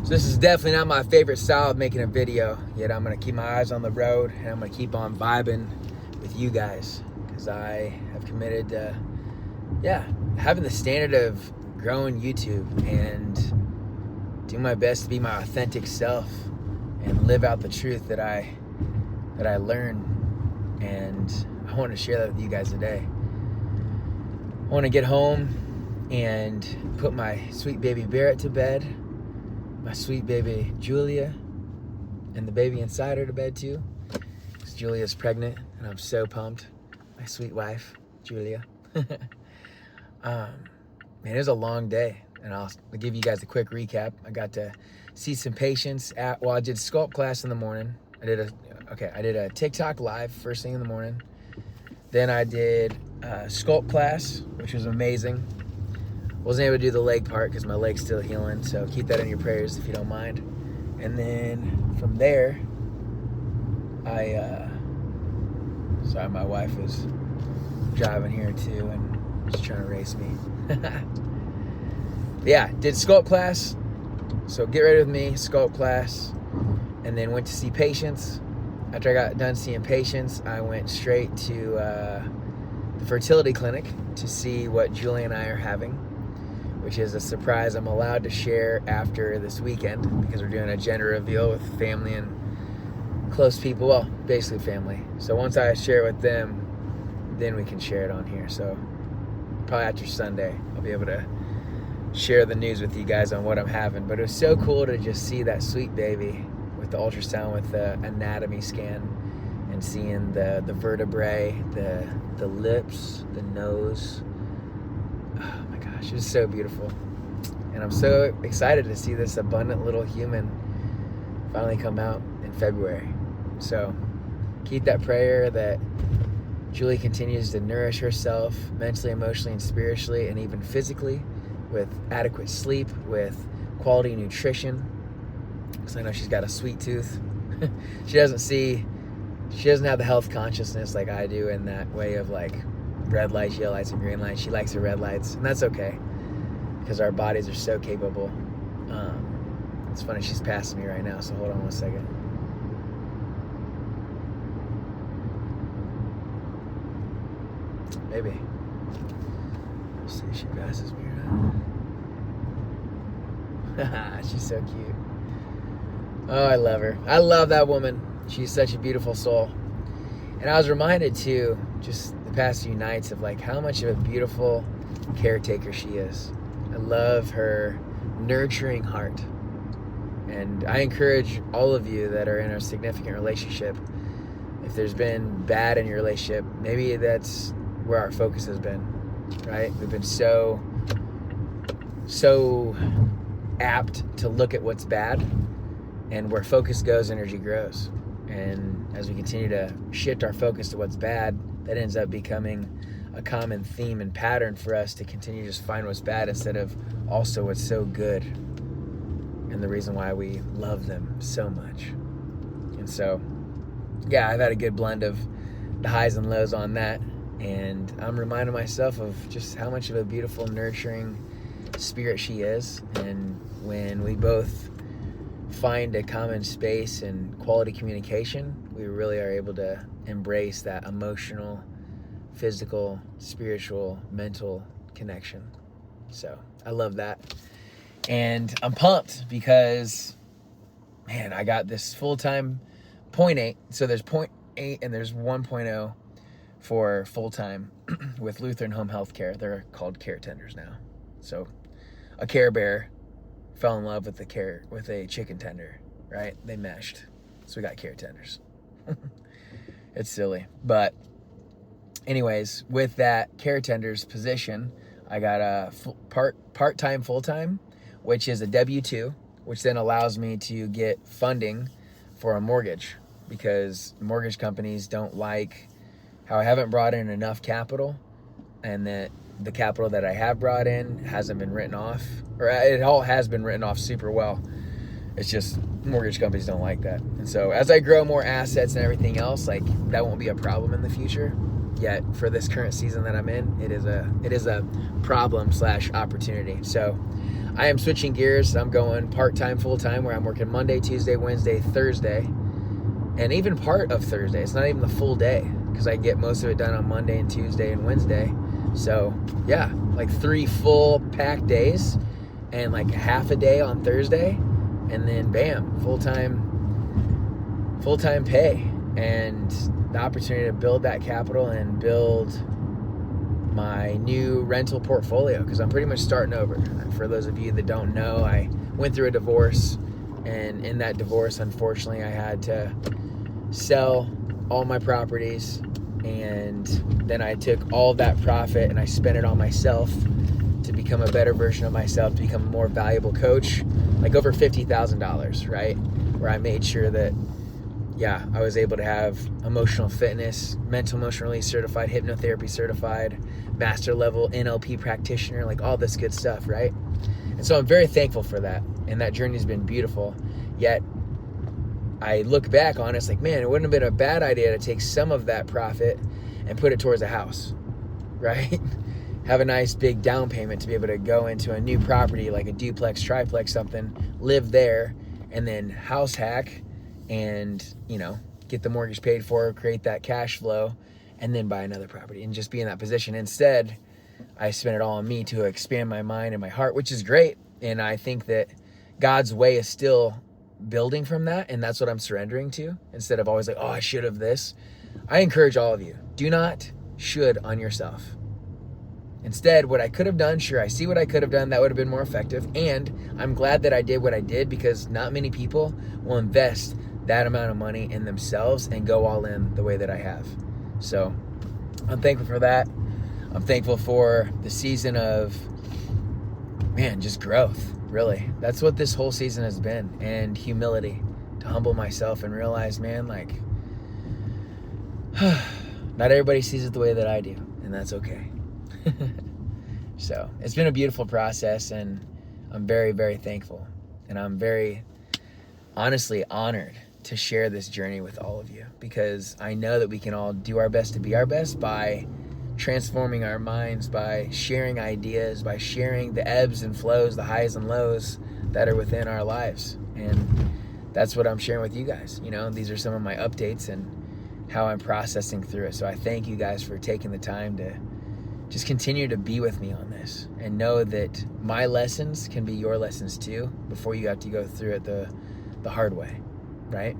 So this is definitely not my favorite style of making a video, yet I'm going to keep my eyes on the road and I'm going to keep on vibing with you guys because I have committed to, having the standard of growing YouTube and do my best to be my authentic self and live out the truth that I learn. And I want to share that with you guys today. I want to get home and put my sweet baby Barrett to bed, my sweet baby Julia, and the baby inside her to bed too, because Julia's pregnant and I'm so pumped. My sweet wife, Julia. Man, it was a long day, and I'll give you guys a quick recap. I got to see some patients I did sculpt class in the morning. I did a TikTok live first thing in the morning. Then I did a sculpt class, which was amazing. Wasn't able to do the leg part because my leg's still healing, so keep that in your prayers if you don't mind. And then from there, sorry, my wife is driving here too and she's trying to race me. Did sculpt class. So get ready with me, sculpt class, and then went to see patients. After I got done seeing patients, I went straight to the fertility clinic to see what Julie and I are having, which is a surprise I'm allowed to share after this weekend because we're doing a gender reveal with family and close people, well, basically family. So once I share it with them, then we can share it on here. So probably after Sunday, I'll be able to share the news with you guys on what I'm having. But it was so cool to just see that sweet baby with the ultrasound, with the anatomy scan, and seeing the vertebrae, the lips, the nose. Oh my gosh, it was so beautiful. And I'm so excited to see this abundant little human finally come out in February. So keep that prayer that Julie continues to nourish herself mentally, emotionally, and spiritually, and even physically, with adequate sleep, with quality nutrition. Because I know she's got a sweet tooth. She doesn't have the health consciousness like I do in that way of like red lights, yellow lights, and green lights. She likes her red lights, and that's okay because our bodies are so capable. It's funny, she's passing me right now, so hold on one second. Maybe. Let's see if she passes me right now. She's so cute. Oh, I love her. I love that woman. She's such a beautiful soul. And I was reminded too, just the past few nights, of like how much of a beautiful caretaker she is. I love her nurturing heart. And I encourage all of you that are in a significant relationship, if there's been bad in your relationship, maybe that's where our focus has been, right? We've been so apt to look at what's bad, and where focus goes, energy grows. And as we continue to shift our focus to what's bad, that ends up becoming a common theme and pattern for us to continue to just find what's bad instead of also what's so good, and the reason why we love them so much. And so, I've had a good blend of the highs and lows on that, and I'm reminding myself of just how much of a beautiful, nurturing spirit she is. And when we both find a common space and quality communication, we really are able to embrace that emotional, physical, spiritual, mental connection. So I love that. And I'm pumped because, man, I got this full-time 0.8. So there's 0.8 and there's 1.0 for full-time with Lutheran Home Health Care. They're called care tenders now. So a Care Bear fell in love with a chicken tender, right? They meshed. So we got care tenders. It's silly. But anyways, with that care tenders position, I got a part-time, full-time, which is a W-2, which then allows me to get funding for a mortgage, because mortgage companies don't like how I haven't brought in enough capital, and that the capital that I have brought in hasn't been written off, or it all has been written off super well. It's just mortgage companies don't like that. And so as I grow more assets and everything else, like, that won't be a problem in the future. Yet for this current season that I'm in, it is a problem/opportunity. So I am switching gears. I'm going part-time, full-time, where I'm working Monday, Tuesday, Wednesday, Thursday, and even part of Thursday. It's not even the full day because I get most of it done on Monday and Tuesday and Wednesday. So yeah, like 3 full packed days and like half a day on Thursday, and then bam, full-time pay, and the opportunity to build that capital and build my new rental portfolio, because I'm pretty much starting over. For those of you that don't know, I went through a divorce, and in that divorce, unfortunately, I had to sell all my properties, and then I took all of that profit and I spent it on myself to become a better version of myself, to become a more valuable coach, like over $50,000, right? Where I made sure that, yeah, I was able to have emotional fitness, mental emotional release certified, hypnotherapy certified, master level NLP practitioner, like all this good stuff, right? And so I'm very thankful for that. And that journey has been beautiful. Yet I look back on it, it's like, man, it wouldn't have been a bad idea to take some of that profit and put it towards a house, right? Have a nice big down payment to be able to go into a new property, like a duplex, triplex, something, live there, and then house hack and, you know, get the mortgage paid for, create that cash flow, and then buy another property and just be in that position. Instead, I spent it all on me to expand my mind and my heart, which is great. And I think that God's way is still building from that, and that's what I'm surrendering to, instead of always like, oh, I should have this. I encourage all of you, do not should on yourself. Instead, what I could have done, sure, I see what I could have done, that would have been more effective, and I'm glad that I did what I did, because not many people will invest that amount of money in themselves and go all in the way that I have. So I'm thankful for that. I'm thankful for the season of, man, just growth, really. That's what this whole season has been, and humility, to humble myself and realize, man, like, not everybody sees it the way that I do, and that's okay. So it's been a beautiful process, and I'm very, very thankful, and I'm very honestly honored to share this journey with all of you, because I know that we can all do our best to be our best by transforming our minds, by sharing ideas, by sharing the ebbs and flows, the highs and lows that are within our lives. And that's what I'm sharing with you guys. You know, these are some of my updates and how I'm processing through it. So I thank you guys for taking the time to just continue to be with me on this, and know that my lessons can be your lessons too, before you have to go through it the hard way, right?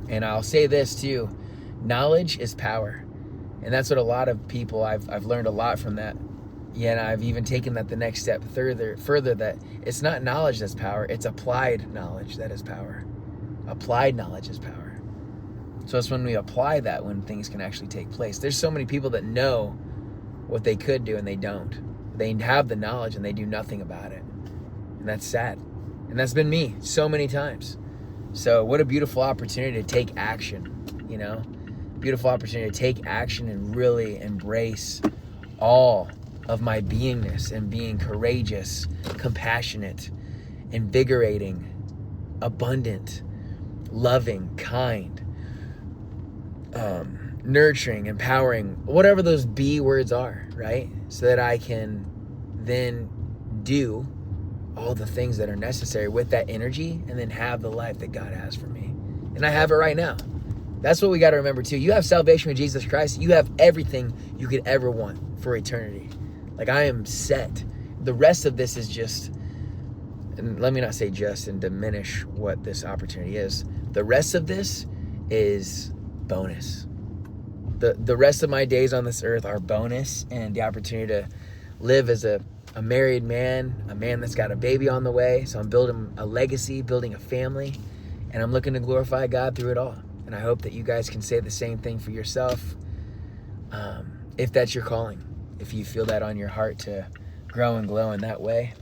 And I'll say this too, knowledge is power. And that's what a lot of people, I've learned a lot from that. Yeah, and I've even taken that the next step further, that it's not knowledge that's power, it's applied knowledge that is power. Applied knowledge is power. So it's when we apply that when things can actually take place. There's so many people that know what they could do and they don't. They have the knowledge and they do nothing about it. And that's sad. And that's been me so many times. So what a beautiful opportunity to take action, you know? Beautiful opportunity to take action and really embrace all of my beingness, and being courageous, compassionate, invigorating, abundant, loving, kind, nurturing, empowering, whatever those B words are, right? So that I can then do all the things that are necessary with that energy, and then have the life that God has for me. And I have it right now. That's what we got to remember too. You have salvation with Jesus Christ. You have everything you could ever want for eternity. Like, I am set. The rest of this is just, and let me not say just and diminish what this opportunity is. The rest of this is bonus. The rest of my days on this earth are bonus, and the opportunity to live as a married man, a man that's got a baby on the way. So I'm building a legacy, building a family, and I'm looking to glorify God through it all. And I hope that you guys can say the same thing for yourself, if that's your calling, if you feel that on your heart to grow and glow in that way.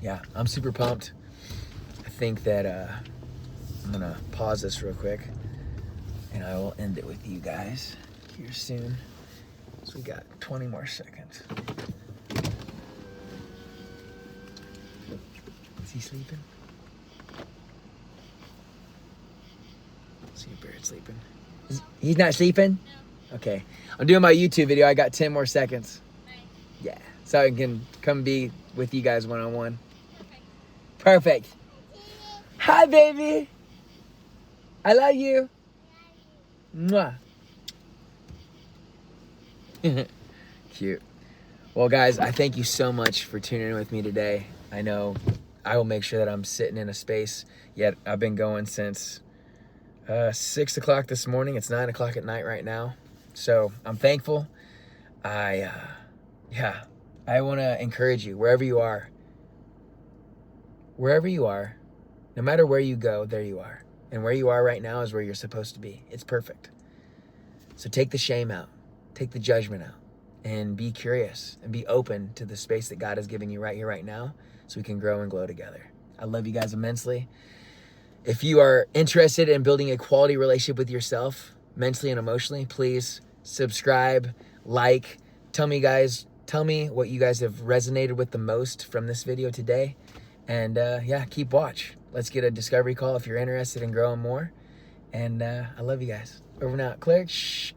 Yeah, I'm super pumped. I think that I'm going to pause this real quick, and I will end it with you guys here soon. So we got 20 more seconds. Is he sleeping? See if Barrett's sleeping. He's not sleeping? Okay. I'm doing my YouTube video. I got 10 more seconds. Yeah. So I can come be with you guys one-on-one. Perfect. Hi, baby. I love you. Mwah. Cute. Well, guys, I thank you so much for tuning in with me today. I know I will make sure that I'm sitting in a space. Yet I've been going since 6 o'clock this morning. It's 9 o'clock at night right now. So I'm thankful. I want to encourage you wherever you are, no matter where you go, there you are. And where you are right now is where you're supposed to be. It's perfect. So take the shame out, take the judgment out, and be curious and be open to the space that God is giving you right here, right now, so we can grow and glow together. I love you guys immensely. If you are interested in building a quality relationship with yourself, mentally and emotionally, please subscribe, like, tell me what you guys have resonated with the most from this video today. And keep watch. Let's get a discovery call if you're interested in growing more. And I love you guys. Over and out. Claire, shh.